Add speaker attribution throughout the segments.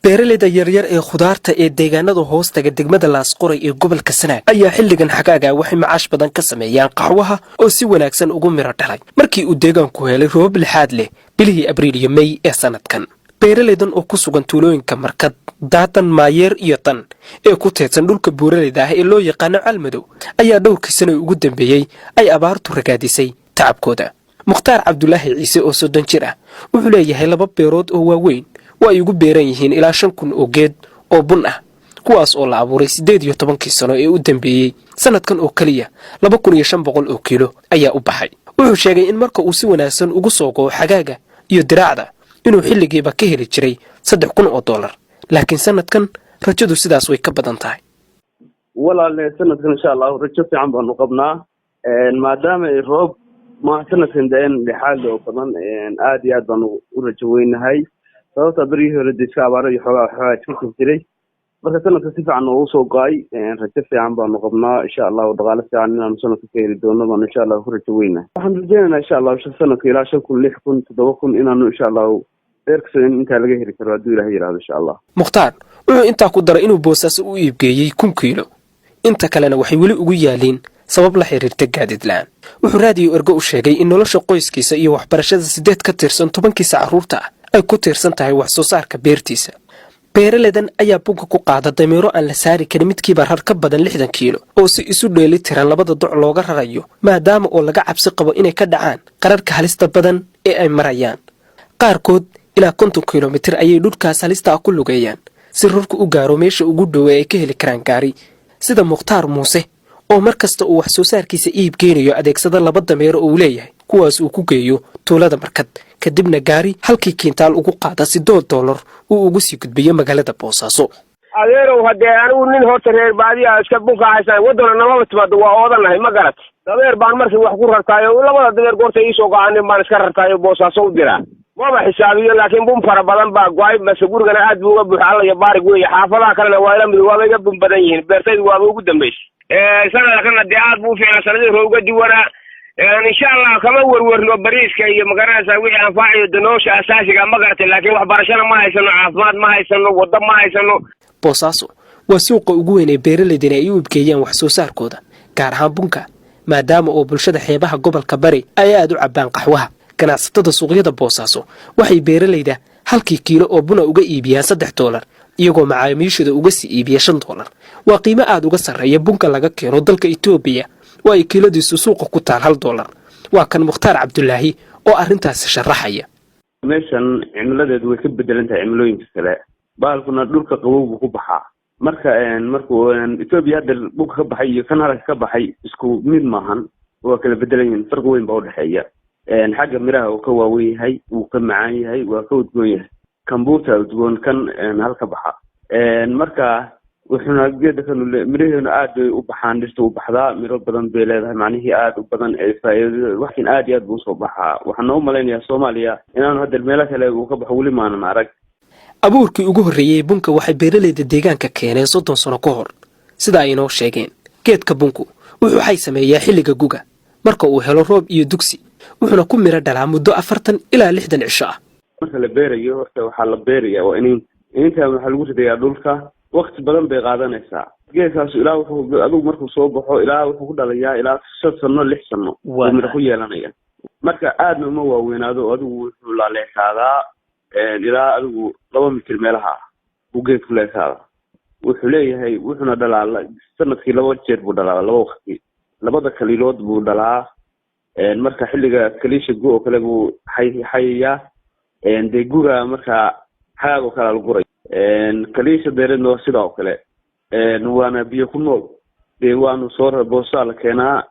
Speaker 1: beeraleyda yaryar ee khudaarta ee deegaanada hoostaga degmada Laasqoray ee gobolka Sanaag ayaa xilligan xagaaga waxay macaash badan ka sameeyaan qaxwaha oo si wanaagsan ugu miro dhalay markii uu deegaanku helay roob lixaad leh bilihii Abriil iyo May ee sanadkan. beeraleydan oo ku sugan tuulooyinka Markad, Daatan, Maayeer iyo Tan ee ku teedsan dhulka buuraleyda ah ee loo yaqaan Calmadow ayaa dhowrkii sano ugu dambeeyay ay abaartu ragaadisay tacabkooda. Mukhtaar Cabdullaahi Ciise oo 30 jir ah wuxuu leeyahay 2 beerood oo waaweyn oo ay ugu beeran yihiin ilaa 5,000 oo geed oo bun ah kuwaas oo la abuuray 18 sano ee u dambeeyay sanadkan oo kaliya 2,500 oo kiilo ayaa u baxay. wuxuu sheegay in marka uu si wanaagsan ugu soo go'o xagaaga iyo diraacda inuu xilligiiba ka heli jiray $3,000 laakiin sanadkan rajadu sidaas way ka badan tahay.
Speaker 2: walaal sanadkan insha Allah rajo fiican baan u qabnaa maadaama roob ma sanadkan deen lixaad oo badan aad iyo aad baan u rajo weynahay sababta barihii hore diska abaaro iyo xogaa ku jiray marka sanadka si fiican oo soo go'ay rajo fiican baan u qabnaa insha Allah dhaqaale fiican inaan sanadka ka heli doono baan insha Allah rajo weynahay. waxaan rajaynaynaa insha Allah sanadka ilaa 5,000 6,000 7,000 inaan insha Allah inta laga heli karo haduu Ilaahay yiraahdo insha Allah.
Speaker 1: Mukhtaar wuxuu intaa ku daray inuu Boosaaso u iibgeeyay 1,000 kiilo inta kalena waxay weli ugu yaaleen sabab la xiriirta gaadiid la'aan. wuxuu raadiyo ergo u sheegay in nolosha qoyskiisa iyo waxbarashada 8 ka tirsan 10 carruurta ay ku tirsan tahay wax soo saarka beertiisa. beeraleydan ayaa bunka ku qaada dameero aan la saari karin midkiiba rar ka badan 60 kiilo oo si isu dheeli tiran labada doc looga rarayo maadaama oo laga cabsi qabo inay ka dhacaan qararka halista badan ee ay marayaan. qaarkood ilaa 50 kilomitir ayay dhulkaas halista ku lugeeyaan si rarku u gaaro meesha ugu dhow ee ay ka heli karaan gaari. sida Mukhtaar Muuse oo markasta uu wax soo saarkiisa iib geenayo adeegsada 2 dameero oo leeyahay kuwaas uu ku geeyo tuulada Markad kadibna gaari halkii kiintaal ugu qaada $8 uu ugu sii gudbiyo magaalada Boosaaso.
Speaker 3: adeerow hadee anigu nin horta reer baadiya iska bunka haysan wadana nabad timaado waa oodanahay ma garat dameer baan markii wax ku rartaayo labada dameer goorta ii soo go'aan baan iska rartaayo Boosaaso u diraa waba xisaabiyo laakiin bun fara badan baa go'ay bas gurigana aad buu uga buuxaa alla iyo baarig weeye xaafadaha kalena waa ila mid waa iga bun badan yihiin beertaydu waa ugu dambeysay sanadkan hadee aad buu fiicnaa sanadii rooga diwana insha Allah kama warwarno bariiska iyo magaranaysa wixii anfaaciyo danoosha asaasiga ma garatay laakiin waxbarashada ma haysano caafimaad ma haysano wada ma haysano.
Speaker 1: Boosaaso waa suuqa ugu weyn ee beeraleyda ay u iibgeeyaan wax soo saarkooda gaar ahaan bunka maadaama oo bulshada xeebaha gobolka Bari ay aad u cabaan qaxwaha. ganacsatada suuqyada Boosaaso waxay beeraleyda halkii kiilo oo buna uga iibiyaan $3 iyagoo macaamiishooda uga sii iibiya $5. waa qiimo aad uga sareeya bunka laga keeno dalka Itoobiya oo ay kiiladiisu suuqa ku taal $1. waa kan Mukhtaar Cabdullaahi oo arintaas sharaxaya.
Speaker 2: meeshan cimiladeedu way ka bedelan tahay cimilooyinka kale baalkuna dhulka qabowga ku baxaa markuu Itoobiya hadda bunka ka baxay iyo kan halka ka baxay isku mid maahan waa kala bedelan yihiin farq weyn baa u dhaxeeya. xagga miraha uu ka waaweyn yahay uu ka macaan yahay waa ka udgoon yahay kambuuta udgoon kan halka baxa marka wuxuuna geedka kan miraheena aad u baxaan dhirta u baxdaa miro badan bay leedahay macnihii aad u badan ee faa'iido waxin aad iyo aad buu soo baxaa. waxaan u maleynayaa Soomaaliya inaan hadda meel kale uu ka baxo wali maanan arag.
Speaker 1: abuurkii ugu horeeyay bunka waxay beeraleyda deegaanka keeneen 30 sano ka hor sida ay inoo sheegeen. geedka bunku wuxuu hay sameeyaa xilliga guga marka uu helo roob iyo dugsi wuxuuna ku miro dhalaa muddo 40 ilaa 60 cisho ah.
Speaker 2: marka la beerayo waxaa la beerayaa waa inta waxa lagu ridayaa dhulka waqti badan bay qaadanaysaa. geedkaas ilaa wuxuu adigu markuu soo baxo ilaa wuxuu ku dhalayaa ilaa 6 sano 6 sano oo miro ku yeelanaya. marka aadna uma waaweynaado adigu wuxuu la leexaadaa ilaa adigu 2 mitir meelaha uu geedku leexaada. wuxuu leeyahay wuxuuna dhalaa sanadkii 2 jeer buu dhalaa 2 waqti labada kaliilood buu dhalaa. marka xilliga kaliisha oo kale buu hayaya de guga marka xaago kala la guray kaliisha beerno sidoo kale waana biyo ku nool de waanu soo Boosaal keenaa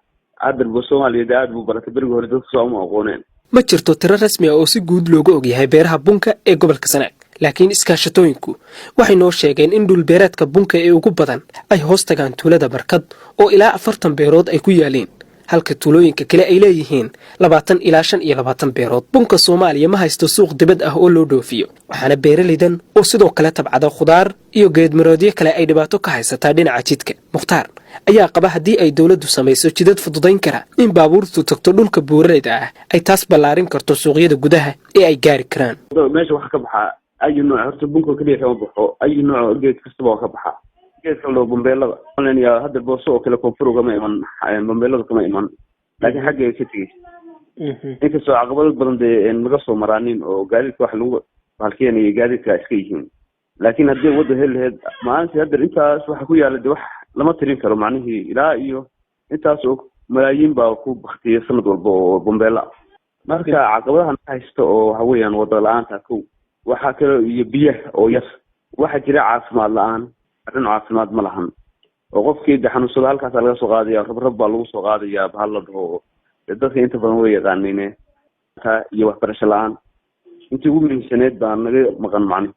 Speaker 2: adar Soomaaliya aad buu baratay bariga hore dadku soo ma aqooneen.
Speaker 1: ma jirto tiro rasmi ah oo si guud looga ogyahay beeraha bunka ee gobolka Sanaag laakiin iskaashatooyinku waxay noo sheegeen in dhul beereedka bunka ee ugu badan ay hoos tagaan tuulada Markad oo ilaa 40 beerood ay ku yaaleen halka tuulooyinka kale ay leeyihiin 20 ilaa 25 beerood. bunka Soomaaliya ma haysto suuq dibad ah oo loo dhoofiyo waxaana beeraleydan oo sidoo kale tabcada khudaar iyo geed miroodyo kale ay dhibaato ka haysataa dhinaca jidka. Mukhtaar ayaa qaba hadii ay dawladdu samayso jidad fududayn kara in baabuurtu tagto dhulka buuraleyda ah ay taas ballaarin karto suuqyada gudaha ee ay gaari karaan.
Speaker 2: meesha waxa ka baxa أي نوع هرت بنكو كليه كم بحو أي نوع جيت كسبوا كبحة جيت كم لو بمبيلا لأن يا هذا البوسو كله كفروا كما إيمان بمبيلا كما إيمان لكن حاجة كتير إنك سو عقبال بدن ده المقصو مرانين أو قاعد كحلو halkeen ay gaadidka iska yihiin laakiin hadii wada helayd maanta hadda intaas waxa ku yaala wax lama tirin karo macnaheedu ilaa iyo intaas oo malaayiin baa ku baxtay sanad walba oo bombeela marka caqabadahan haysto oo waxa weeyaan wada la'aanta ku waxa kale iyo biyaha oo yar waxa jira caafimaad la'aan arrin caafimaad ma lahan oo qofkii xanuunsada halkaas laga soo qaadaya rab baa lagu soo qaadaya bahal la dhaho dadka inta badan way yaqaaneen iyo waxbarasho la'aan intii ugu muhiimsaneed baan naga maqan macna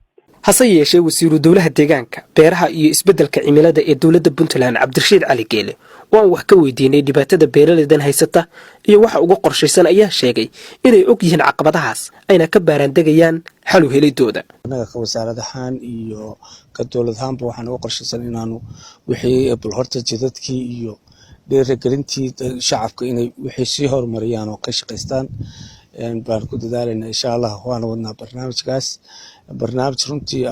Speaker 1: hase yeeshee wasiiru dowlaha deegaanka beeraha iyo isbeddelka cimilada ee dowladda Puntland Cabdirashiid Cali Geele oo wax ka weydiinay dhibaatada beeraleydan haysata iyo waxa ugu qorshaysan ayaa sheegay inay og yihiin caqabadahaas ayna ka baaraan degayaan xal u helidooda
Speaker 4: anaga ka wasaaradahan iyo ka dowladahanba waxaan ugu qorshaysan inaanu wixii bulhorta jidadkii iyo dhiirigelintii shacabka inay wixii sii horumariyaan oo ka shaqeystaan baan ku dadaalayna insha Allah waan wadnaa barnaamij runtii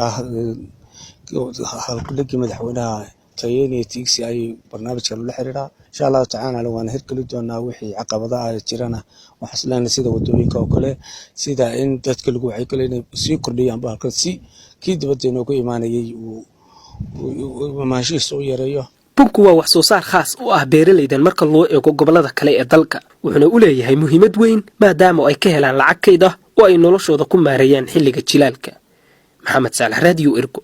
Speaker 4: halkudhigi madaxweynaha tayeenii tiigsi ay barnaamijkan la xiriiraa insha Allah tacaala waan hirgeli doonaa wixii caqabadaha jirana waxaan islaana sida wadooyinka oo kale sida in dadka lagu wacyigelin inay sii kordhiyaan baalka si kii dibadda inoogu imaanayay uu maashiis u yareeyo
Speaker 1: bunku waa wax soo saar khaas u ah beeraleydan marka loo eego gobolada kale ee dalka wuxuuna u leeyahay muhiimad weyn maadaama ay ka helaan lacag kayd ah oo ay noloshooda ku maareeyaan xilliga jilaalka maxamed saalax radio ergo